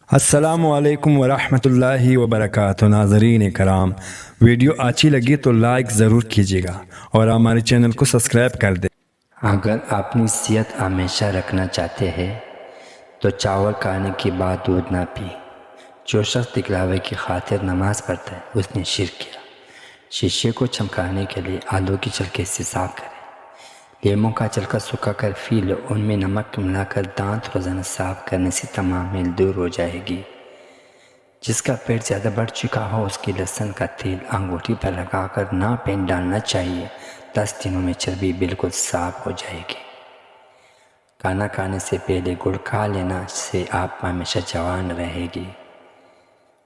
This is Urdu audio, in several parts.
السلام علیکم ورحمۃ اللہ وبرکاتہ۔ ناظرین کرام، ویڈیو اچھی لگی تو لائک ضرور کیجیے گا اور ہمارے چینل کو سبسکرائب کر دیں۔ اگر اپنی صحت ہمیشہ رکھنا چاہتے ہیں تو چاول کھانے کے بعد دودھ نہ پی۔ جو شخص دکھلاوے کی خاطر نماز پڑھتا ہے اس نے شرک کیا۔ شیشے کو چمکانے کے لیے آلو کی چھلکے سے صاف کریں۔ لیموں کا چھلکا سکھا کر پی لو، ان میں نمک ملا کر دانت روزانہ صاف کرنے سے تمام میل دور ہو جائے گی۔ جس کا پیٹ زیادہ بڑھ چکا ہو اس کی لہسن کا تیل انگوٹھی پر لگا کر ناپین ڈالنا چاہیے۔ 10 دنوں میں چربی بالکل صاف ہو جائے گی۔ کھانا کھانے سے پہلے گڑ کھا لینا سے آپ ہمیشہ جوان رہے گی۔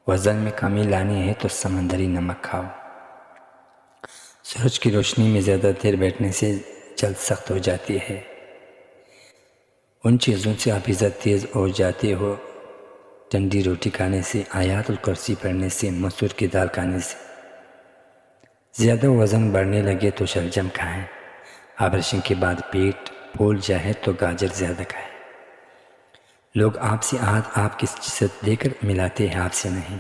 وزن میں کمی لانی ہے تو سمندری نمک کھاؤ۔ سورج کی روشنی میں زیادہ دیر بیٹھنے سے جلد سخت ہو جاتی ہے۔ ان چیزوں سے آپ عزت تیز ہو جاتے ہو، ٹھنڈی روٹی کھانے سے، آیات الکرسی پڑھنے سے، مسور کی دال کھانے سے۔ زیادہ وزن بڑھنے لگے تو شلجم کھائیں۔ آپریشن کے بعد پیٹ پھول جائے تو گاجر زیادہ کھائیں۔ لوگ آپ سے آپ کی جسد لے کر ملاتے ہیں، آپ سے نہیں۔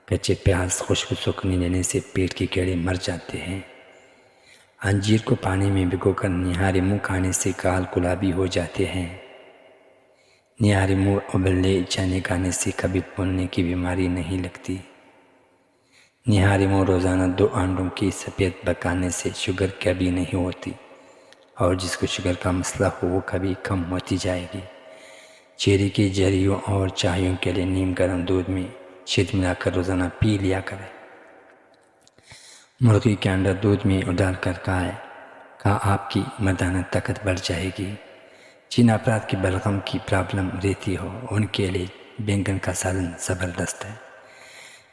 کچے پیاز خشک سوکھنے لینے سے پیٹ کے کیڑے مر جاتے ہیں۔ انجیر کو پانی میں بھگو کر نہاری منہ کھانے سے گال گلابی ہو جاتے ہیں۔ نہاری منہ ابلے چنے کھانے سے کبھی پھولنے کی بیماری نہیں لگتی۔ نہاری منہ روزانہ 2 انڈوں کی سفید پکانے سے شوگر کبھی نہیں ہوتی، اور جس کو شوگر کا مسئلہ ہو وہ کبھی کم ہوتی جائے گی۔ چیری کی جریوں اور چاہیوں کے لیے نیم گرم دودھ میں شہد ملا کر روزانہ پی لیا کریں۔ مرغی کے انڈا دودھ میں ڈال کر کھائیں، آپ کی مردانہ طاقت بڑھ جائے گی۔ جن افراد کی بلغم کی پرابلم رہتی ہو ان کے لیے بینگن کا سالن زبردست ہے۔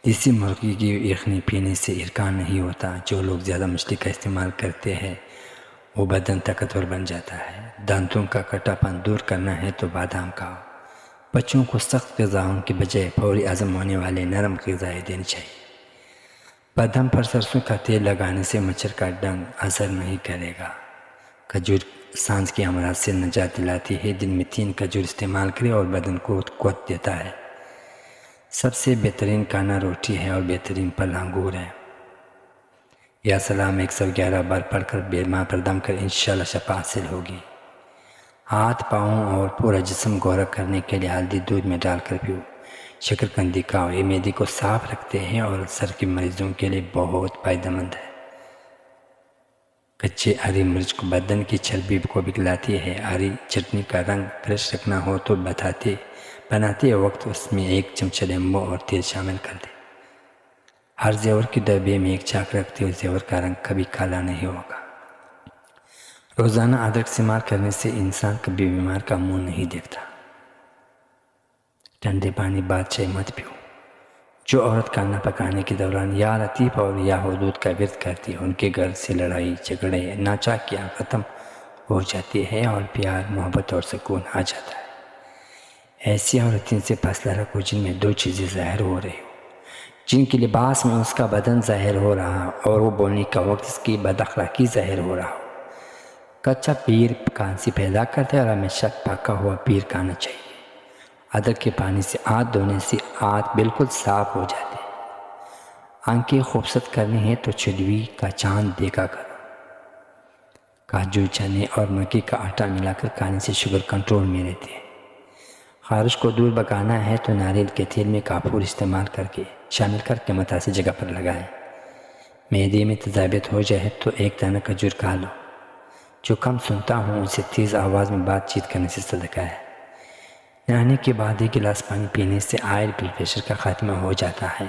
دیسی مرغی کی یخنی پینے سے ارکان نہیں ہوتا۔ جو لوگ زیادہ مچھلی کا استعمال کرتے ہیں وہ بدن طاقتور بن جاتا ہے۔ دانتوں کا کٹا پن دور کرنا ہے تو بادام کھاؤ۔ بچوں کو سخت غذاؤں کے بجائے فوری ہضم ہونے والے نرم غذائیں دینی چاہیے۔ بدن پر سرسوں کا تیل لگانے سے مچھر کا ڈنگ اثر نہیں کرے گا۔ کھجور سانس کے امراض سے نجات دلاتی ہے۔ دن میں 3 کھجور استعمال کرے اور بدن کو قوت دیتا ہے۔ سب سے بہترین کھانا روٹی ہے اور بہترین پھل انگور ہے۔ یا سلام 111 بار پڑھ کر بیمار پر دم کر انشاءاللہ شفا حاصل ہوگی۔ ہاتھ پاؤں اور پورا جسم گورا کرنے کے لیے ہلدی دودھ میں ڈال کر پیو۔ شکرکندی کھاؤ، یہ معدے کو صاف رکھتے ہیں اور سر کے مریضوں کے لیے بہت فائدہ مند ہے۔ کچے ہری مرچ کو بدن کی چربی کو پگھلاتی ہے۔ ہری چٹنی کا رنگ فریش رکھنا ہو تو بناتے وقت اس میں 1 چمچہ لیمبو اور تیل شامل کر دیں۔ ہر زیور کے ڈبے میں 1 چاک رکھتے ہو، زیور کا رنگ کبھی کالا نہیں ہوگا۔ روزانہ ادرک استعمال کرنے سے انسان کبھی بیمار کا منہ نہیں دیکھتا۔ ٹھنڈے پانی بعد چائے مت پیو۔ جو عورت کھانا پکانے کے دوران یا لطیف اور یا حدود کا ورد کرتی ہے ان کے گھر سے لڑائی جھگڑے ناچاکیاں ختم ہو جاتی ہے اور پیار محبت اور سکون آ جاتا ہے۔ ایسی عورتوں سے فاصلہ رکھو جن میں 2 چیزیں ظاہر ہو رہی ہو، جن کے لباس میں اس کا بدن ظاہر ہو رہا اور وہ بولنے کا وقت اس کی بد اخلاقی ظاہر ہو رہا ہو۔ کچا پیر کھانسی پیدا کرتا ہے اور ہمیشہ پکا ہوا پیر کھانا چاہیے۔ ادرک کے پانی سے ہاتھ دھونے سے ہاتھ بالکل صاف ہو جاتے ہیں۔ آنکھیں خوبصورت کرنی ہے تو چلوی کا چاند دیکھا کرو۔ کاجو، چنے اور مکئی کا آٹا ملا کر کھانے سے شوگر کنٹرول میں رہتی ہے۔ خارش کو دور بھگانا ہے تو ناریل کے تیل میں کافور استعمال شامل کر کے متاثر جگہ پر لگائیں۔ معدے میں تیزابیت ہو جائے تو 1 دانہ کھجور کھا لو۔ جو کم سنتا ہوں اسے تیز آواز میں بات چیت کرنے سے صدقہ ہے۔ نہانے کے بعد 1 گلاس پانی پینے سے ہائی بلڈ پریشر کا خاتمہ ہو جاتا ہے۔